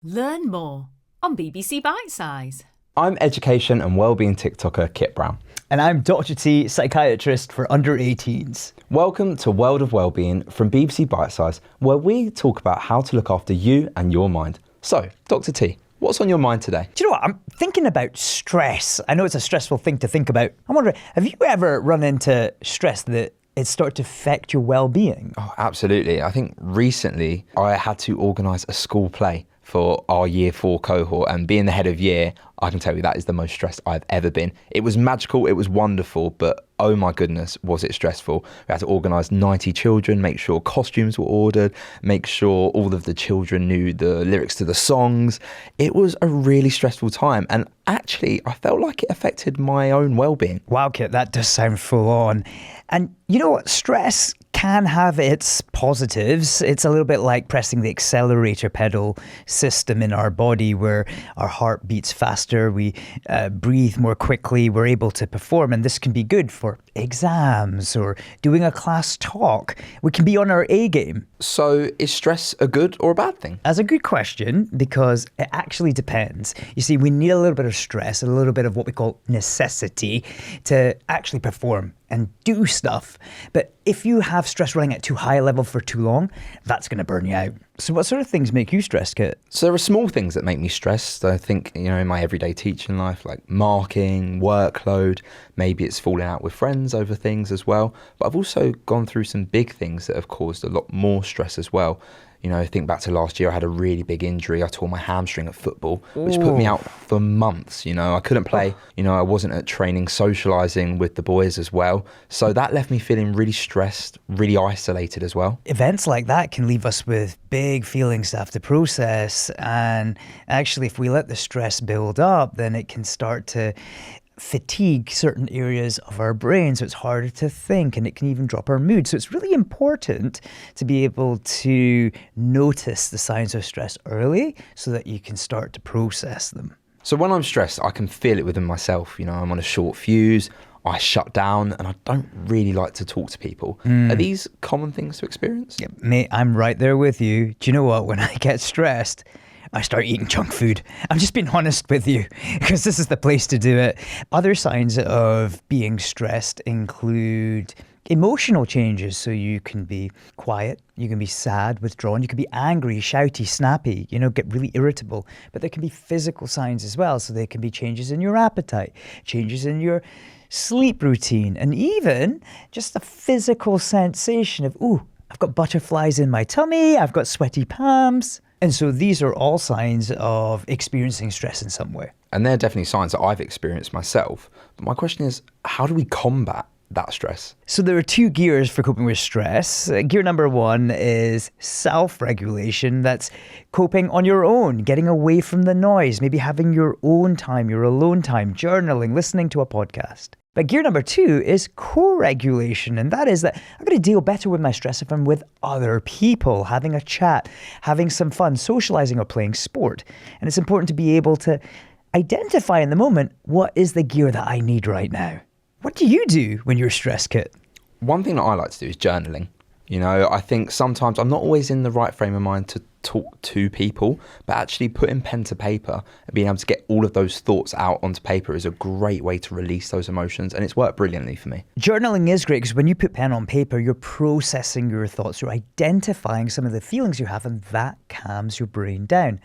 Learn more on BBC Bitesize. I'm education and wellbeing TikToker Kit Brown. And I'm Dr. T, psychiatrist for under 18s. Welcome to World of Wellbeing from BBC Bitesize, where we talk about how to look after you and your mind. So, Dr. T, what's on your mind today? Do you know what? I'm thinking about stress. I know it's a stressful thing to think about. I'm wondering, have you ever run into stress that it started to affect your well-being? Oh, absolutely. I think recently I had to organise a school play for our year 4 cohort, and being the head of year, I can tell you that is the most stressed I've ever been. It was magical, it was wonderful, but oh my goodness, was it stressful. We had to organise 90 children, make sure costumes were ordered, make sure all of the children knew the lyrics to the songs. It was a really stressful time, and actually I felt like it affected my own well-being. Wow, Kit, that does sound full on. And you know what? Stress can have its positives. It's a little bit like pressing the accelerator pedal system in our body, where our heart beats faster, we breathe more quickly, we're able to perform, and this can be good for exams or doing a class talk. We can be on our A game. So is stress a good or a bad thing? That's a good question, because it actually depends. You see, we need a little bit of stress, a little bit of what we call necessity to actually perform and do stuff. But if you have stress running at too high a level for too long, that's going to burn you out. So what sort of things make you stressed, Kit? So there are small things that make me stressed. I think, in my everyday teaching life, like marking, workload, maybe it's falling out with friends over things as well. But I've also gone through some big things that have caused a lot more stress as well. Think back to last year, I had a really big injury. I tore my hamstring at football, which put me out for months. I couldn't play. I wasn't at training, socialising with the boys as well. So that left me feeling really stressed, really isolated as well. Events like that can leave us with big feelings to have to process. And actually, if we let the stress build up, then it can start to fatigue certain areas of our brain, so it's harder to think, and it can even drop our mood. So it's really important to be able to notice the signs of stress early so that you can start to process them. So when I'm stressed, I can feel it within myself. I'm on a short fuse, I shut down, and I don't really like to talk to people. Are these common things to experience? Yeah, mate, I'm right there with you. Do you know what? When I get stressed, I start eating junk food. I'm just being honest with you, because this is the place to do it. Other signs of being stressed include emotional changes. So you can be quiet, you can be sad, withdrawn, you can be angry, shouty, snappy, get really irritable. But there can be physical signs as well. So there can be changes in your appetite, changes in your sleep routine, and even just the physical sensation of, I've got butterflies in my tummy, I've got sweaty palms. And so these are all signs of experiencing stress in some way. And they're definitely signs that I've experienced myself. But my question is, how do we combat that stress? So there are 2 gears for coping with stress. Gear number 1 is self-regulation. That's coping on your own, getting away from the noise, maybe having your own time, your alone time, journaling, listening to a podcast. But gear number 2 is co-regulation, and that is that I'm going to deal better with my stress if I'm with other people, having a chat, having some fun, socializing or playing sport. And it's important to be able to identify in the moment, what is the gear that I need right now? What do you do when you're stressed, Kit? One thing that I like to do is journaling. I think sometimes I'm not always in the right frame of mind to talk to people, but actually putting pen to paper and being able to get all of those thoughts out onto paper is a great way to release those emotions, and it's worked brilliantly for me. Journaling is great because when you put pen on paper, you're processing your thoughts, you're identifying some of the feelings you have, and that calms your brain down.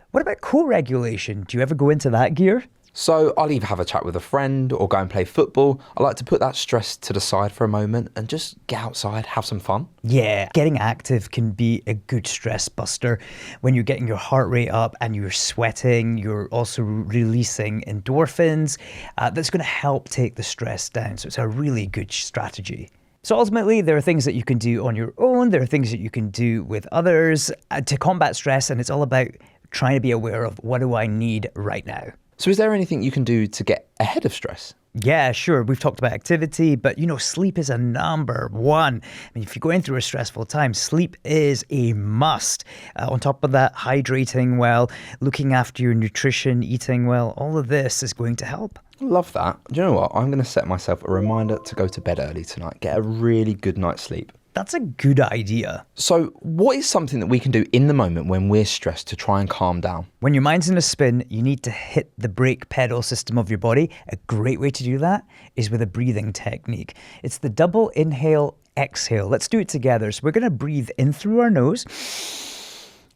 What about co-regulation? Do you ever go into that gear? So I'll either have a chat with a friend or go and play football. I like to put that stress to the side for a moment and just get outside, have some fun. Yeah, getting active can be a good stress buster. When you're getting your heart rate up and you're sweating, you're also releasing endorphins. That's going to help take the stress down. So it's a really good strategy. So ultimately, there are things that you can do on your own. There are things that you can do with others to combat stress. And it's all about trying to be aware of, what do I need right now? So is there anything you can do to get ahead of stress? Yeah, sure. We've talked about activity, but sleep is a number 1. If you're going through a stressful time, sleep is a must. On top of that, hydrating well, looking after your nutrition, eating well, all of this is going to help. Love that. Do you know what? I'm going to set myself a reminder to go to bed early tonight, get a really good night's sleep. That's a good idea. So what is something that we can do in the moment when we're stressed to try and calm down? When your mind's in a spin, you need to hit the brake pedal system of your body. A great way to do that is with a breathing technique. It's the double inhale, exhale. Let's do it together. So we're going to breathe in through our nose,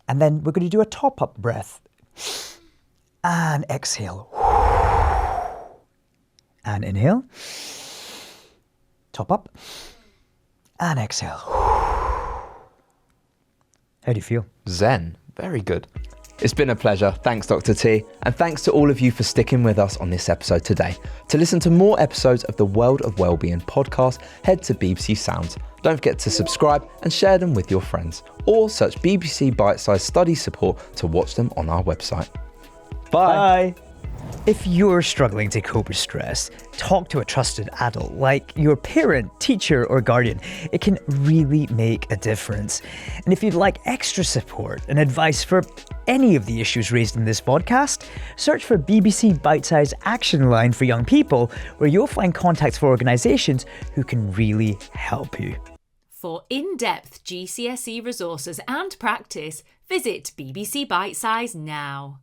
and then we're going to do a top-up breath. And exhale. And inhale. Top up. And exhale. How do you feel? Zen. Very good. It's been a pleasure. Thanks, Dr. T. And thanks to all of you for sticking with us on this episode today. To listen to more episodes of the World of Wellbeing podcast, head to BBC Sounds. Don't forget to subscribe and share them with your friends. Or search BBC Bitesize Study Support to watch them on our website. Bye. If you're struggling to cope with stress, talk to a trusted adult like your parent, teacher, or guardian. It can really make a difference. And if you'd like extra support and advice for any of the issues raised in this podcast, search for BBC Bitesize Action Line for Young People, where you'll find contacts for organisations who can really help you. For in-depth GCSE resources and practice, visit BBC Bitesize now.